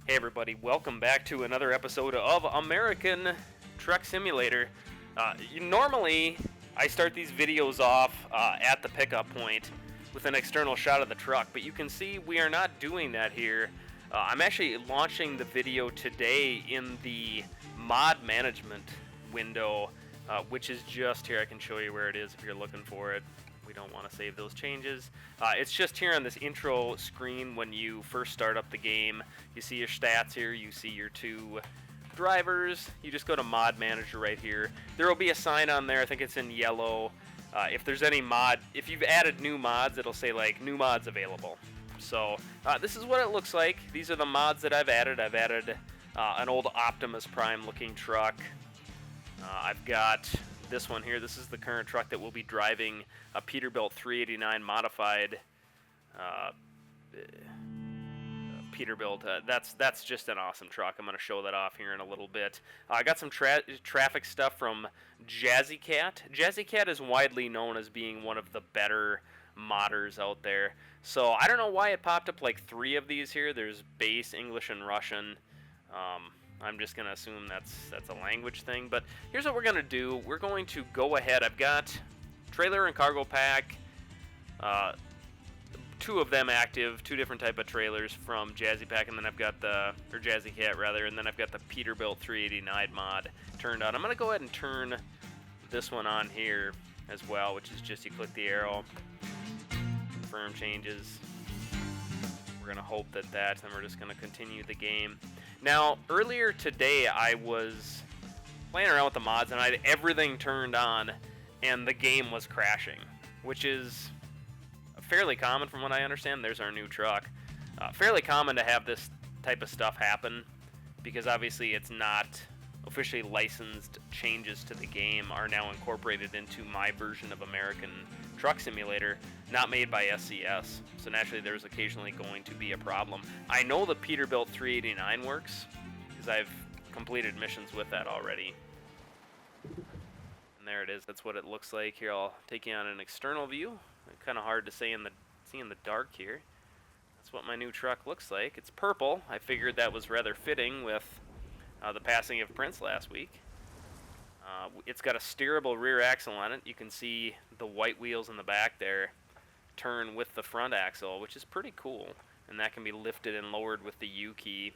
Hey everybody, welcome back to another episode of American Truck Simulator. Normally, I start these videos off at the pickup point with an external shot of the truck, but you can see we are not doing that here. I'm actually launching the video today in the mod management window, which is just here. I can show you where it is if you're looking for it. We don't want to save those changes. It's just here on this intro screen when you first start up the game. You see your stats here, you see your two drivers. You just go to mod manager right here. There will be a sign on there, I think it's in yellow. If there's any mod, if you've added new mods, it'll say like new mods available. So this is what it looks like. These are the mods that I've added. I've added an old Optimus Prime looking truck. I've got this one here. This is the current truck that we'll be driving, a Peterbilt 389 modified Peterbilt. That's just an awesome truck. I'm going to show that off here in a little bit. I got some traffic stuff from Jazzy Cat. Jazzy Cat is widely known as being one of the better modders out there. So I don't know why it popped up like 3 of these here. There's base, English, and Russian. I'm just going to assume that's a language thing. But here's what we're going to do. We're going to go ahead. I've got trailer and cargo pack. 2 of them active, 2 different type of trailers from Jazzy Pack, and then I've got or Jazzy Cat rather, and then I've got the Peterbilt 389 mod turned on. I'm going to go ahead and turn this one on here as well, which is just you click the arrow, confirm changes. We're going to hope that and we're just going to continue the game. Now, earlier today, I was playing around with the mods, and I had everything turned on, and the game was crashing, which is fairly common from what I understand. There's our new truck. Fairly common to have this type of stuff happen, because obviously it's not officially licensed. Changes to the game are now incorporated into my version of American Truck Simulator, not made by SCS. So naturally there's occasionally going to be a problem. I know the Peterbilt 389 works, because I've completed missions with that already. And there it is. That's what it looks like. Here, I'll take you on an external view. Kind of hard to see in the dark here. That's what my new truck looks like. It's purple. I figured that was rather fitting with the passing of Prince last week. It's got a steerable rear axle on it. You can see the white wheels in the back there turn with the front axle, which is pretty cool. And that can be lifted and lowered with the U key.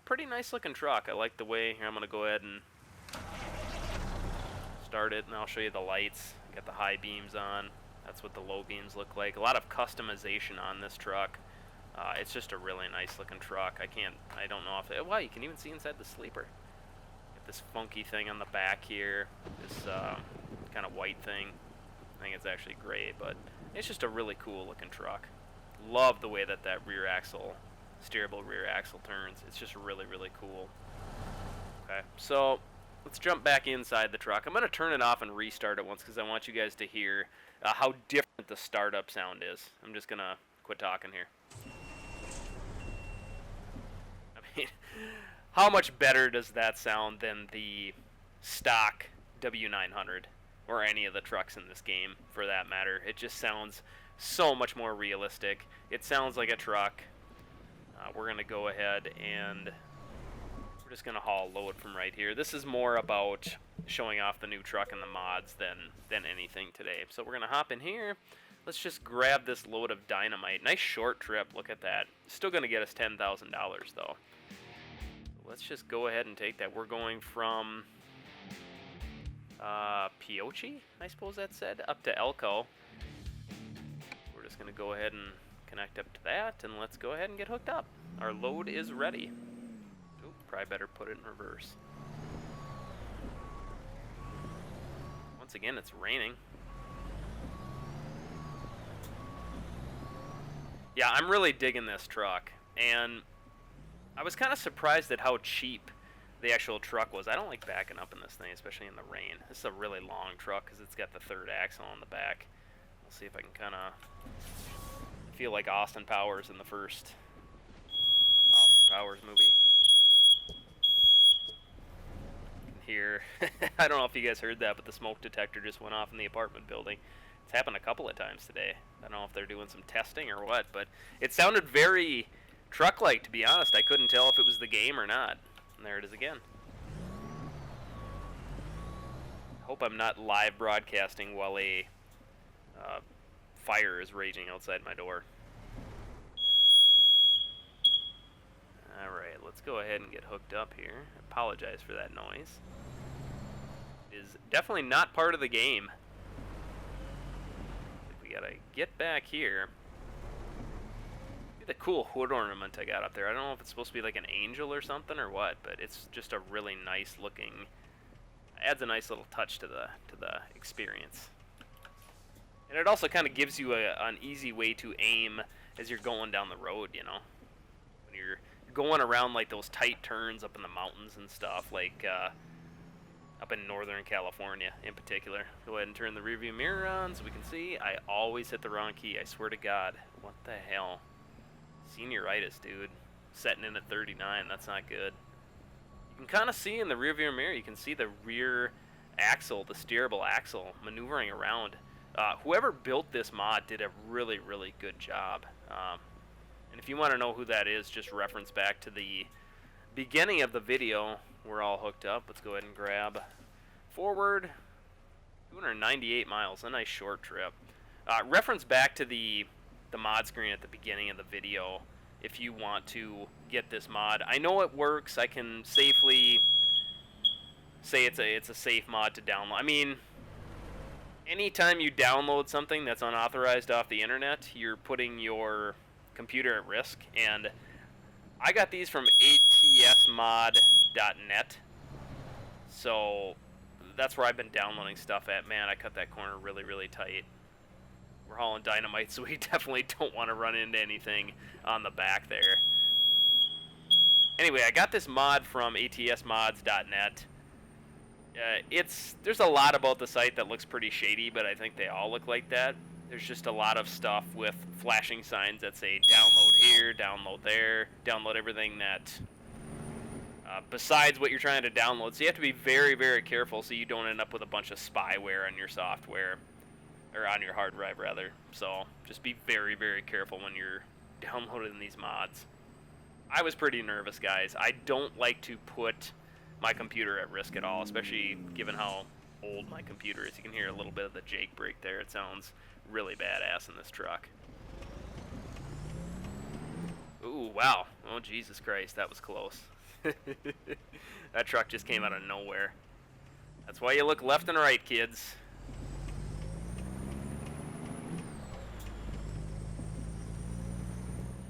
Pretty nice looking truck. I like the way. Here, I'm going to go ahead and start it, and I'll show you the lights. Got the high beams on. That's what the low beams look like. A lot of customization on this truck. It's just a really nice looking truck. I don't know if, wow, you can even see inside the sleeper. Got this funky thing on the back here. This kind of white thing. I think it's actually gray, but it's just a really cool looking truck. Love the way that rear axle, steerable rear axle turns. It's just really, really cool. Okay, so let's jump back inside the truck. I'm going to turn it off and restart it once because I want you guys to hear how different the startup sound is. I'm just going to quit talking here. I mean, how much better does that sound than the stock W900 or any of the trucks in this game for that matter? It just sounds so much more realistic. It sounds like a truck. We're going to go ahead and we're just going to haul load from right here. This is more about showing off the new truck and the mods than anything today. So we're going to hop in here. Let's just grab this load of Dynamite. Nice short trip. Look at that. Still going to get us $10,000 though. Let's just go ahead and take that. We're going from Pioche, I suppose that said, up to Elko. We're just going to go ahead and connect up to that, and let's go ahead and get hooked up. Our load is ready. Oop, probably better put it in reverse. Once again, it's raining. Yeah, I'm really digging this truck, and I was kind of surprised at how cheap the actual truck was. I don't like backing up in this thing, especially in the rain. This is a really long truck because it's got the third axle on the back. We'll see if I can kind of feel like Austin Powers in the first Austin Powers movie. Here, I don't know if you guys heard that, but the smoke detector just went off in the apartment building. It's happened a couple of times today. I don't know if they're doing some testing or what, but it sounded very truck-like, to be honest. I couldn't tell if it was the game or not. And there it is again. Hope I'm not live broadcasting while a fire is raging outside my door. Alright, let's go ahead and get hooked up here. Apologize for that noise. It is definitely not part of the game. We gotta get back here. The cool hood ornament I got up there. I don't know if it's supposed to be like an angel or something or what, but it's just a really nice looking, adds a nice little touch to the experience. And it also kind of gives you an easy way to aim as you're going down the road, you know. When you're going around like those tight turns up in the mountains and stuff, like up in Northern California in particular. Go ahead and turn the rearview mirror on so we can see. I always hit the wrong key, I swear to God. What the hell? Senioritis, dude. Setting in at 39, that's not good. You can kind of see in the rearview mirror, you can see the rear axle, the steerable axle, maneuvering around. Whoever built this mod did a really, really good job. And if you want to know who that is, just reference back to the beginning of the video. We're all hooked up. Let's go ahead and grab forward. 298 miles, a nice short trip. Reference back to the mod screen at the beginning of the video if you want to get this mod. I know it works. I can safely say it's a safe mod to download. I mean, anytime you download something that's unauthorized off the internet, you're putting your computer at risk. And I got these from atsmod.net, so that's where I've been downloading stuff at. Man, I cut that corner really, really tight. We're hauling Dynamite, so we definitely don't want to run into anything on the back there. Anyway, I got this mod from atsmods.net. There's a lot about the site that looks pretty shady, but I think they all look like that. There's just a lot of stuff with flashing signs that say download here, download there, download everything that besides what you're trying to download. So you have to be very, very careful so you don't end up with a bunch of spyware on your software, or on your hard drive rather. So just be very, very careful when you're downloading these mods. I was pretty nervous, guys. I don't like to put my computer at risk at all, especially given how old my computer is. You can hear a little bit of the Jake brake there. It sounds really badass in this truck. Ooh, wow. Oh, Jesus Christ, that was close. That truck just came out of nowhere. That's why you look left and right, kids.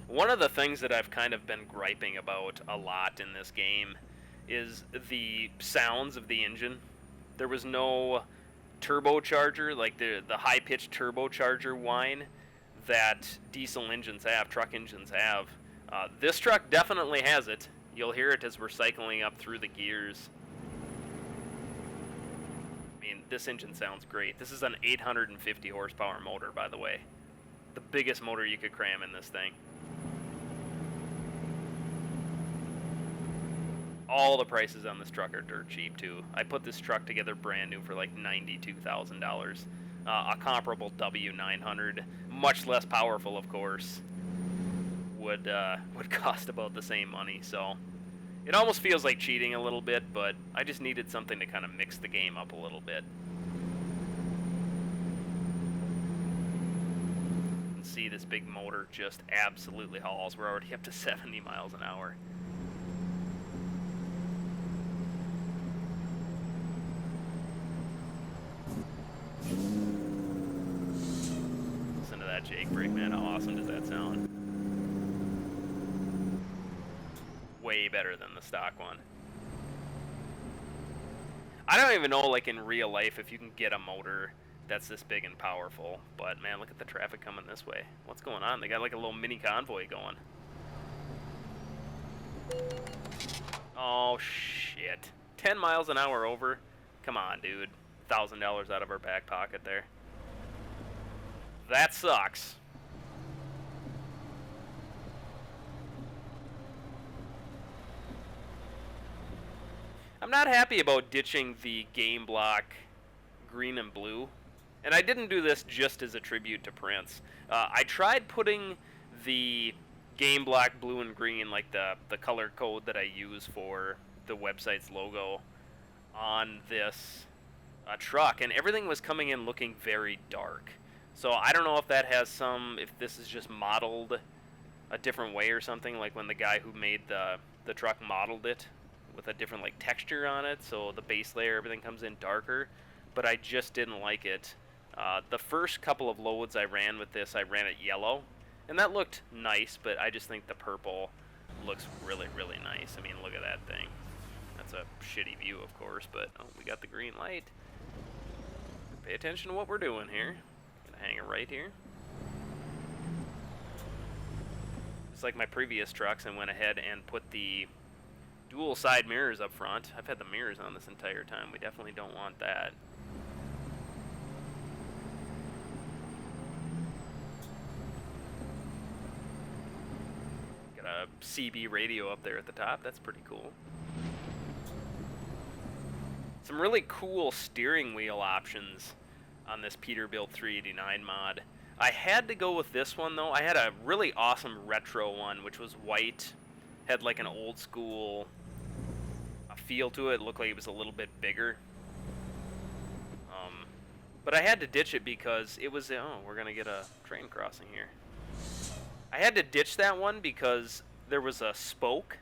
One of the things that I've kind of been griping about a lot in this game is the sounds of the engine. There was no turbocharger, like the high-pitched turbocharger whine that diesel engines have, truck engines have. This truck definitely has it. You'll hear it as we're cycling up through the gears. I mean, this engine sounds great. This is an 850 horsepower motor, by the way. The biggest motor you could cram in this thing. All the prices on this truck are dirt cheap, too. I put this truck together brand new for like $92,000. A comparable W900, much less powerful, of course, would cost about the same money. So it almost feels like cheating a little bit, but I just needed something to kind of mix the game up a little bit. You can see this big motor just absolutely hauls. We're already up to 70 miles an hour. Listen to that Jake brake, man. How awesome does that sound? Way better than the stock one. I don't even know, like, in real life if you can get a motor that's this big and powerful, but man, look at the traffic coming this way. What's going on? They got like a little mini convoy going. Oh shit. 10 miles an hour over? Come on, dude. $1,000 out of our back pocket there. That sucks. I'm not happy about ditching the game block green and blue. And I didn't do this just as a tribute to Prince. I tried putting the game block blue and green, like the color code that I use for the website's logo on this truck, and everything was coming in looking very dark. So I don't know if that has if this is just modeled a different way or something, like when the guy who made the truck modeled it with a different like texture on it, so the base layer, everything comes in darker, but I just didn't like it. The first couple of loads I ran with this, I ran it yellow, and that looked nice, but I just think the purple looks really, really nice. I mean, look at that thing. That's a shitty view, of course, but we got the green light. Pay attention to what we're doing here. Gonna hang it right here. Just like my previous trucks, I went ahead and put the dual side mirrors up front. I've had the mirrors on this entire time. We definitely don't want that. Got a CB radio up there at the top. That's pretty cool. Some really cool steering wheel options on this Peterbilt 389 mod. I had to go with this one though. I had a really awesome retro one, which was white, had like an old school feel to it. It looked like it was a little bit bigger. But I had to ditch it because it was, we're gonna get a train crossing here. I had to ditch that one because there was a spoke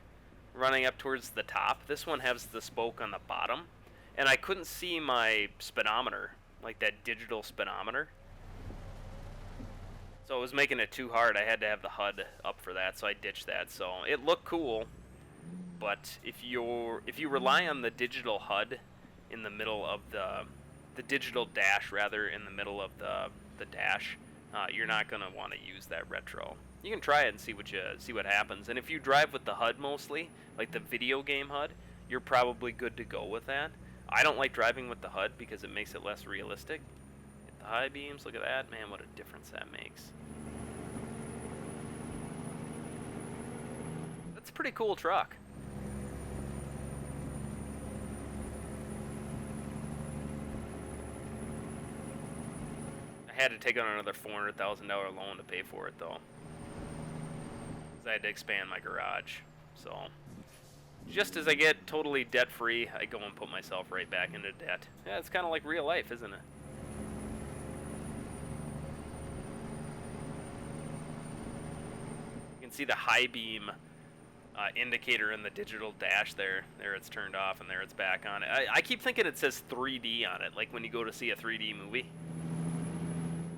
running up towards the top. This one has the spoke on the bottom, and I couldn't see my speedometer, like that digital speedometer. So it was making it too hard. I had to have the HUD up for that, so I ditched that. So it looked cool, but if you rely on the digital HUD in the middle of the digital dash rather in the middle of the dash, you're not gonna want to use that retro. You can try it and see what happens. And if you drive with the HUD mostly, like the video game HUD, you're probably good to go with that. I don't like driving with the HUD because it makes it less realistic. Hit the high beams, look at that. Man, what a difference that makes. That's a pretty cool truck. I had to take on another $400,000 loan to pay for it though, because I had to expand my garage. So just as I get totally debt free, I go and put myself right back into debt. Yeah, it's kind of like real life, isn't it? You can see the high beam indicator in the digital dash there. There it's turned off and there it's back on. I keep thinking it says 3D on it, like when you go to see a 3D movie.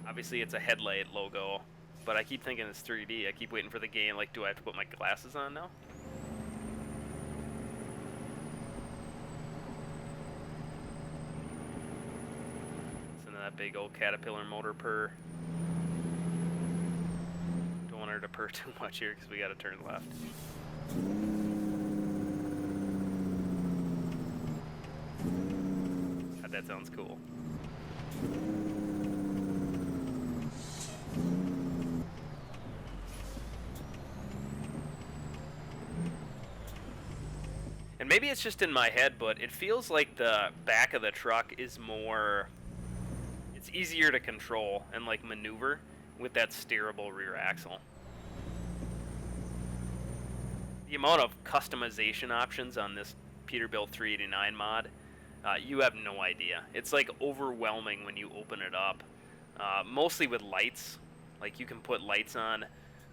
Obviously it's a headlight logo, but I keep thinking it's 3D. I keep waiting for the game, like, do I have to put my glasses on now? Listen to that big old Caterpillar motor purr. Don't want her to purr too much here because we gotta turn left. God, that sounds cool. And maybe it's just in my head, but it feels like the back of the truck is more, it's easier to control and like maneuver with that steerable rear axle. The amount of customization options on this Peterbilt 389 mod, you have no idea. It's like overwhelming when you open it up. Mostly with lights, like you can put lights on.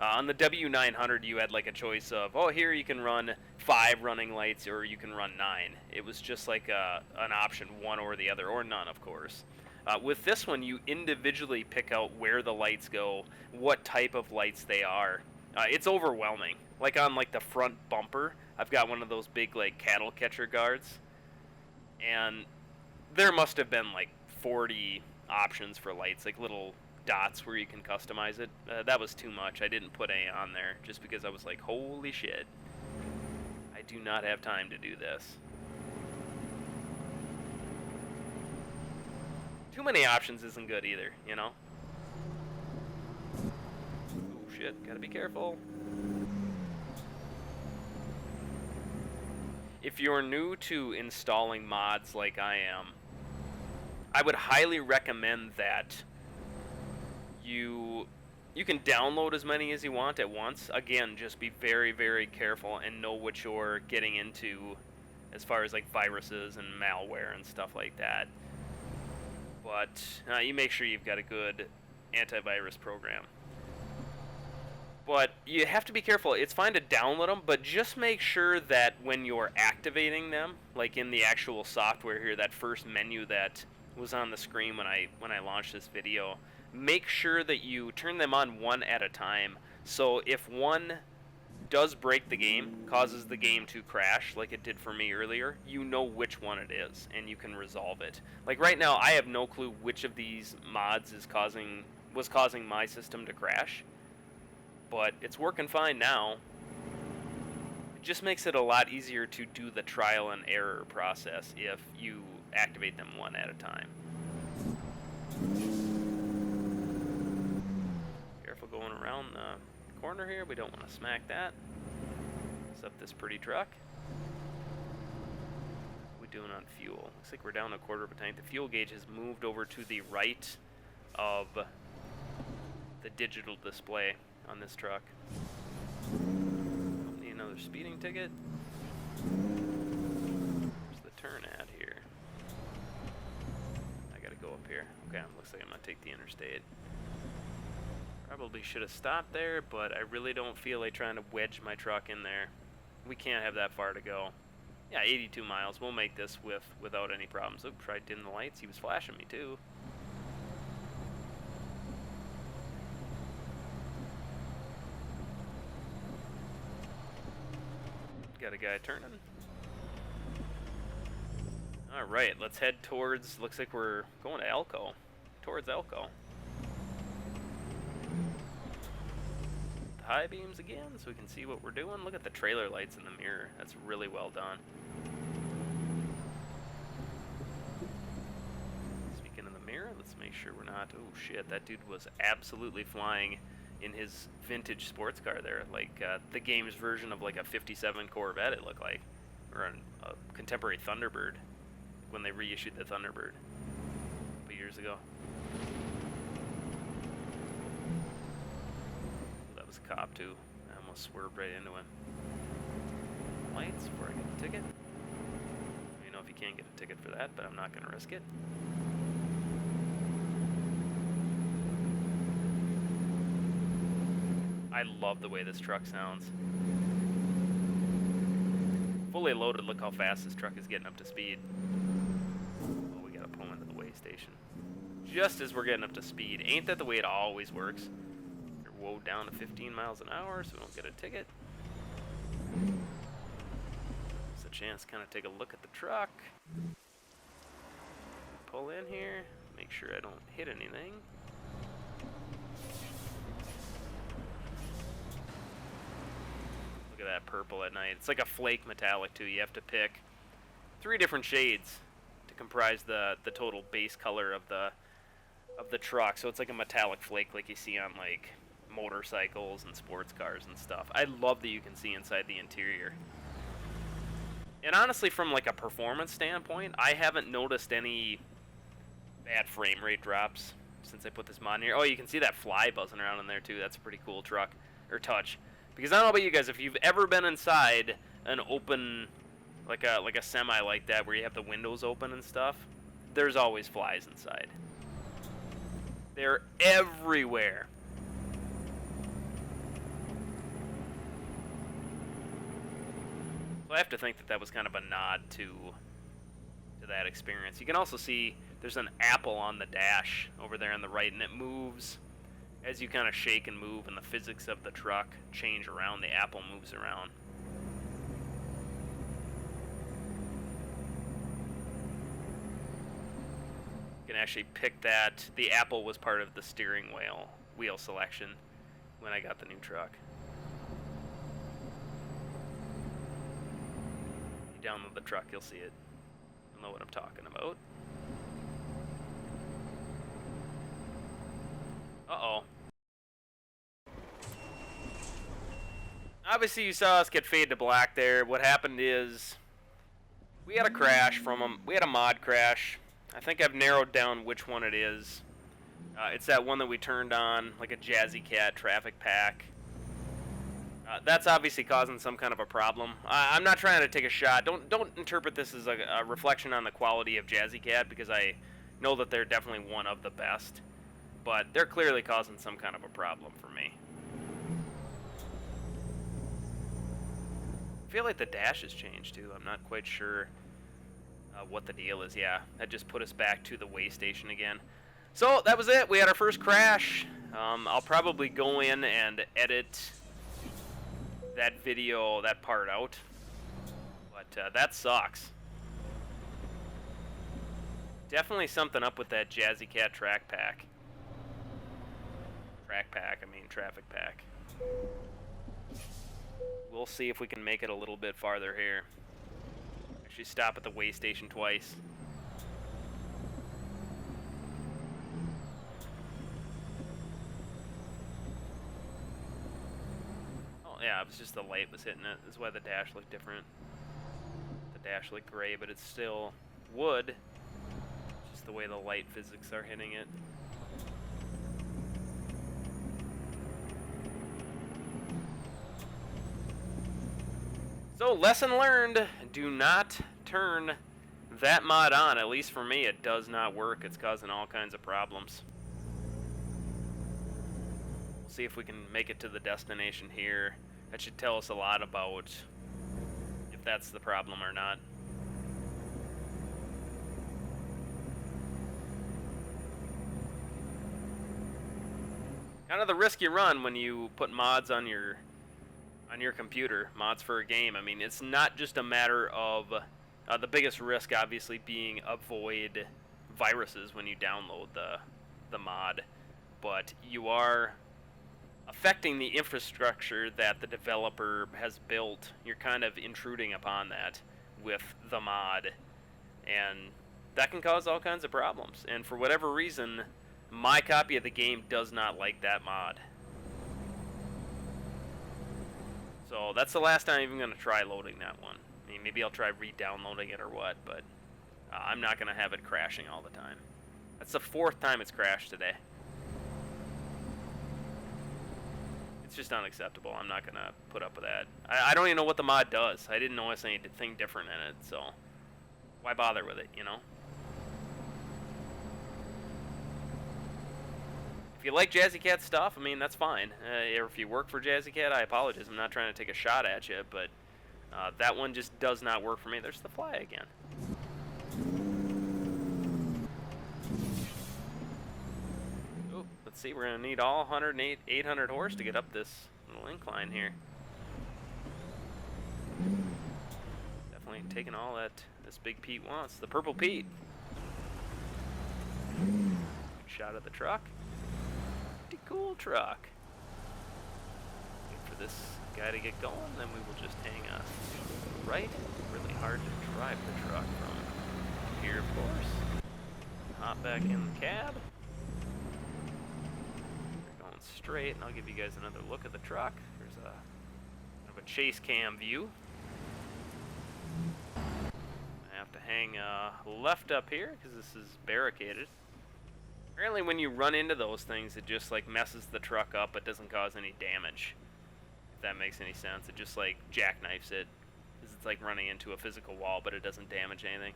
On the W900, you had like a choice of, oh, here you can run 5 running lights, or you can run 9. It was just like an option, one or the other, or none, of course. With this one, you individually pick out where the lights go, what type of lights they are. It's overwhelming. Like on like the front bumper, I've got one of those big like cattle catcher guards, and there must have been like 40 options for lights, like little dots where you can customize it. That was too much. I didn't put any on there just because I was like, holy shit, I do not have time to do this. Too many options isn't good either, you know? Oh shit, gotta be careful. If you're new to installing mods like I am, I would highly recommend that you You can download as many as you want at once. Again, just be very, very careful and know what you're getting into as far as like viruses and malware and stuff like that. But you make sure you've got a good antivirus program. But you have to be careful. It's fine to download them, but just make sure that when you're activating them, like in the actual software here, that first menu that was on the screen when I launched this video, make sure that you turn them on one at a time. So if one does break the game, causes the game to crash like it did for me earlier, you know which one it is and you can resolve it. Like right now, I have no clue which of these mods was causing my system to crash, but it's working fine now. It just makes it a lot easier to do the trial and error process if you activate them one at a time. Careful going around the corner here. We don't want to smack that. Set up this pretty truck. What are we doing on fuel? Looks like we're down a quarter of a tank. The fuel gauge has moved over to the right of the digital display on this truck. Need another speeding ticket. Where's the turn at here? I gotta go up here. Okay, looks like I'm gonna take the interstate. Probably should have stopped there, but I really don't feel like trying to wedge my truck in there. We can't have that far to go. Yeah, 82 miles. We'll make this without any problems. Oop, tried dim the lights. He was flashing me too. Got a guy turning. Alright, let's head towards, looks like we're going to Elko. Towards Elko. High beams again so we can see what we're doing. Look at the trailer lights in the mirror. That's really well done. Speaking of the mirror, let's make sure we're not... Oh shit, that dude was absolutely flying in his vintage sports car there. Like the game's version of like a 57 Corvette it looked like. Or a contemporary Thunderbird when they reissued the Thunderbird a couple years ago. Cop too. I almost swerved right into him. Lights before I get the ticket. You know if you can't get a ticket for that, but I'm not going to risk it. I love the way this truck sounds. Fully loaded, look how fast this truck is getting up to speed. Oh, we got to pull into the weigh station. Just as we're getting up to speed. Ain't that the way it always works? Whoa, down to 15 miles an hour so we don't get a ticket. It's a chance to kind of take a look at the truck. Pull in here, make sure I don't hit anything. Look at that purple at night. It's like a flake metallic too. You have to pick 3 different shades to comprise the total base color of the truck. So it's like a metallic flake like you see on like motorcycles and sports cars and stuff. I love that you can see inside the interior. And honestly, from like a performance standpoint, I haven't noticed any bad frame rate drops since I put this mod in here. Oh, you can see that fly buzzing around in there too. That's a pretty cool truck, or touch. Because I don't know about you guys, if you've ever been inside an open, like a semi like that, where you have the windows open and stuff, there's always flies inside. They're everywhere. I have to think that that was kind of a nod to that experience. You can also see there's an apple on the dash over there on the right, and it moves as you kind of shake and move, and the physics of the truck change around. The apple moves around. You can actually pick that. The apple was part of the steering wheel selection when I got the new truck. Download the truck, you'll see it. You'll know what I'm talking about. Uh-oh. Obviously you saw us get fade to black there. What happened is we had a crash from we had a mod crash. I think I've narrowed down which one it is. It's that one that we turned on, like a Jazzy Cat traffic pack. That's obviously causing some kind of a problem. I'm not trying to take a shot. Don't interpret this as a reflection on the quality of Jazzy Cat, because I know that they're definitely one of the best. But they're clearly causing some kind of a problem for me. I feel like the dash has changed too. I'm not quite sure what the deal is. Yeah, that just put us back to the way station again. So that was it. We had our first crash. I'll probably go in and edit that video, that part out. But that sucks. Definitely something up with that Jazzy Cat track pack. Traffic pack. We'll see if we can make it a little bit farther here. Actually stop at the way station twice. Oh yeah, it was just the light was hitting it. That's why the dash looked different. The dash looked gray, but it's still wood. Just the way the light physics are hitting it. So, lesson learned, do not turn that mod on. At least for me, it does not work. It's causing all kinds of problems. We'll see if we can make it to the destination here. That should tell us a lot about if that's the problem or not. Kind of the risk you run when you put mods on your computer, mods for a game. I mean, it's not just a matter of the biggest risk obviously being avoid viruses when you download the mod, but you are affecting the infrastructure that the developer has built. You're kind of intruding upon that with the mod, and that can cause all kinds of problems. And for whatever reason, my copy of the game does not like that mod. So that's the last time I'm even going to try loading that one. I mean, maybe I'll try re-downloading it or what, but I'm not going to have it crashing all the time. That's the 4th time it's crashed today. It's just unacceptable. I'm not going to put up with that. I don't even know what the mod does. I didn't notice anything different in it, so why bother with it, you know? If you like Jazzy Cat stuff, I mean, that's fine. If you work for Jazzy Cat, I apologize. I'm not trying to take a shot at you, but that one just does not work for me. There's the fly again. Ooh, let's see. We're going to need all 800 horse to get up this little incline here. Definitely taking all that this big Pete wants. The purple Pete. Good shot of the truck. Cool truck. Wait for this guy to get going, then we will just hang a right. Really hard to drive the truck from here, of course. Hop back in the cab. We're going straight, and I'll give you guys another look at the truck. There's a kind of a chase cam view. I have to hang left up here because this is barricaded. Apparently when you run into those things, it just like messes the truck up, but doesn't cause any damage. If that makes any sense. It just like jackknifes it. It's like running into a physical wall, but it doesn't damage anything.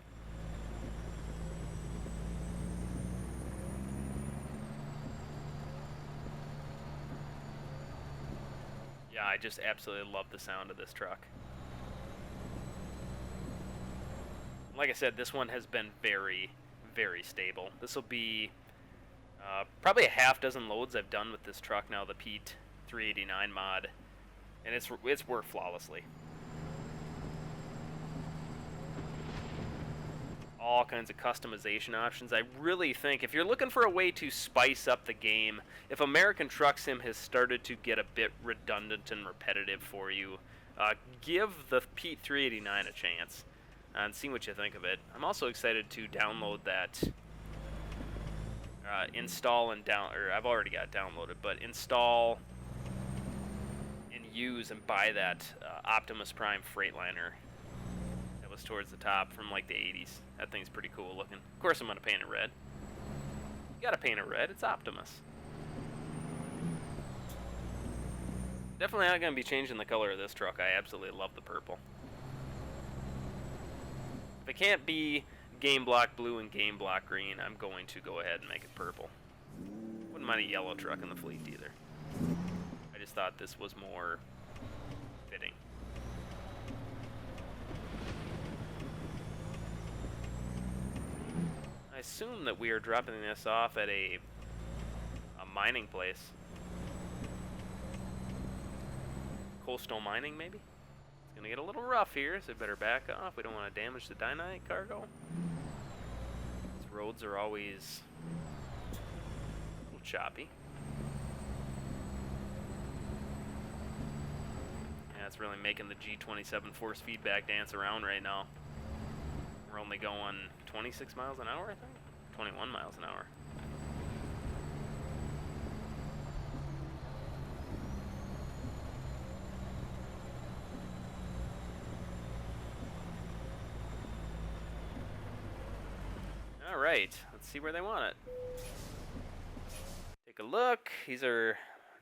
Yeah, I just absolutely love the sound of this truck. Like I said, this one has been very, very stable. This will be probably a half dozen loads I've done with this truck now, the Pete 389 mod, and it's worked flawlessly. All kinds of customization options. I really think if you're looking for a way to spice up the game, if American Truck Sim has started to get a bit redundant and repetitive for you, give the Pete 389 a chance and see what you think of it. I'm also excited to download that. Install and or I've already got it downloaded, but install and use and buy that Optimus Prime Freightliner that was towards the top from like the 80s. That thing's pretty cool looking. Of course I'm going to paint it red. You gotta paint it red. It's Optimus. Definitely not gonna be changing the color of this truck. I absolutely love the purple. If it can't be game block blue and game block green, I'm going to go ahead and make it purple. Wouldn't mind a yellow truck in the fleet either. I just thought this was more fitting. I assume that we are dropping this off at a mining place. Coastal mining, maybe? It's gonna get a little rough here, so I better back off. We don't want to damage the Dynamite cargo. These roads are always a little choppy. Yeah, it's really making the G27 force feedback dance around right now. We're only going 26 miles an hour, I think? 21 miles an hour. Alright, let's see where they want it. Take a look. These are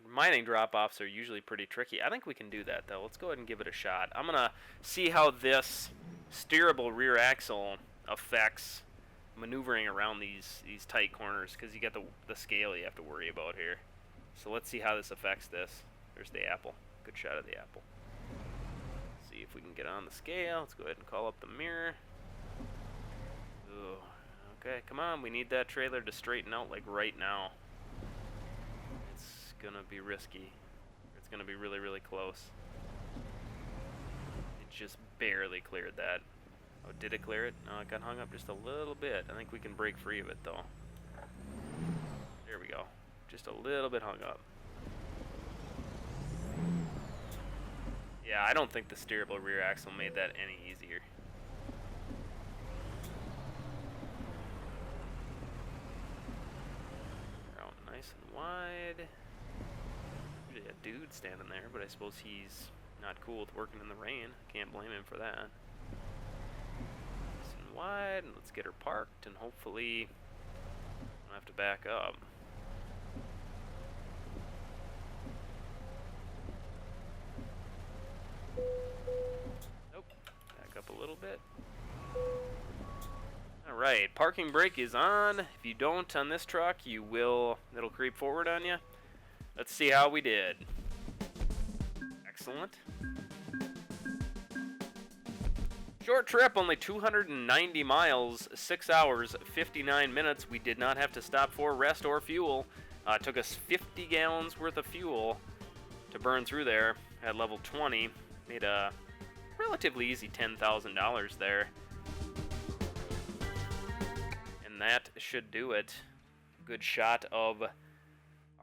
mining drop-offs are usually pretty tricky. I think we can do that though. Let's go ahead and give it a shot. I'm gonna see how this steerable rear axle affects maneuvering around these tight corners, because you got the scale you have to worry about here. So let's see how this affects this. There's the apple. Good shot of the apple. Let's see if we can get on the scale. Let's go ahead and call up the mirror. Ooh. Okay, come on. We need that trailer to straighten out like right now. It's gonna be risky. It's gonna be really, really close. It just barely cleared that. Oh, did it clear it? No, it got hung up just a little bit. I think we can break free of it, though. There we go. Just a little bit hung up. Yeah, I don't think the steerable rear axle made that any easier. They're out nice and wide. Usually a dude standing there, but I suppose he's not cool with working in the rain. Can't blame him for that. Wide, and let's get her parked, and hopefully I don't have to back up. Nope, back up a little bit. Alright, parking brake is on. If you don't on this truck, it'll creep forward on you. Let's see how we did. Excellent. Short trip, only 290 miles, 6 hours, 59 minutes. We did not have to stop for rest or fuel. It took us 50 gallons worth of fuel to burn through there at level 20. Made a relatively easy $10,000 there. And that should do it. Good shot of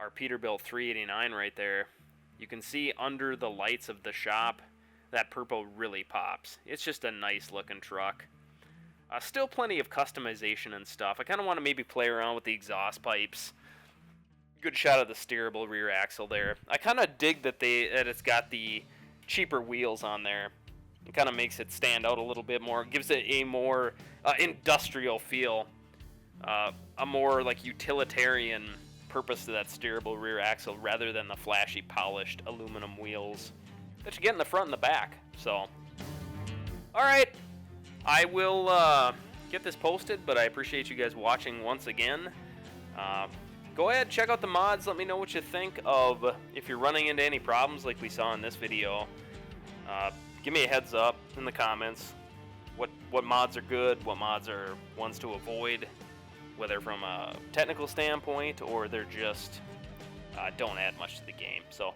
our Peterbilt 389 right there. You can see under the lights of the shop, that purple really pops. It's just a nice looking truck. Still plenty of customization and stuff. I kind of want to maybe play around with the exhaust pipes. Good shot of the steerable rear axle there. I kind of dig that it's got the cheaper wheels on there. It kind of makes it stand out a little bit more. It gives it a more industrial feel. A more like utilitarian purpose to that steerable rear axle rather than the flashy polished aluminum wheels that you get in the front and the back. So, alright, I will get this posted, but I appreciate you guys watching once again. Go ahead, check out the mods, let me know what you think of if you're running into any problems like we saw in this video. Give me a heads up in the comments, what mods are good, what mods are ones to avoid, whether from a technical standpoint or they're just don't add much to the game. So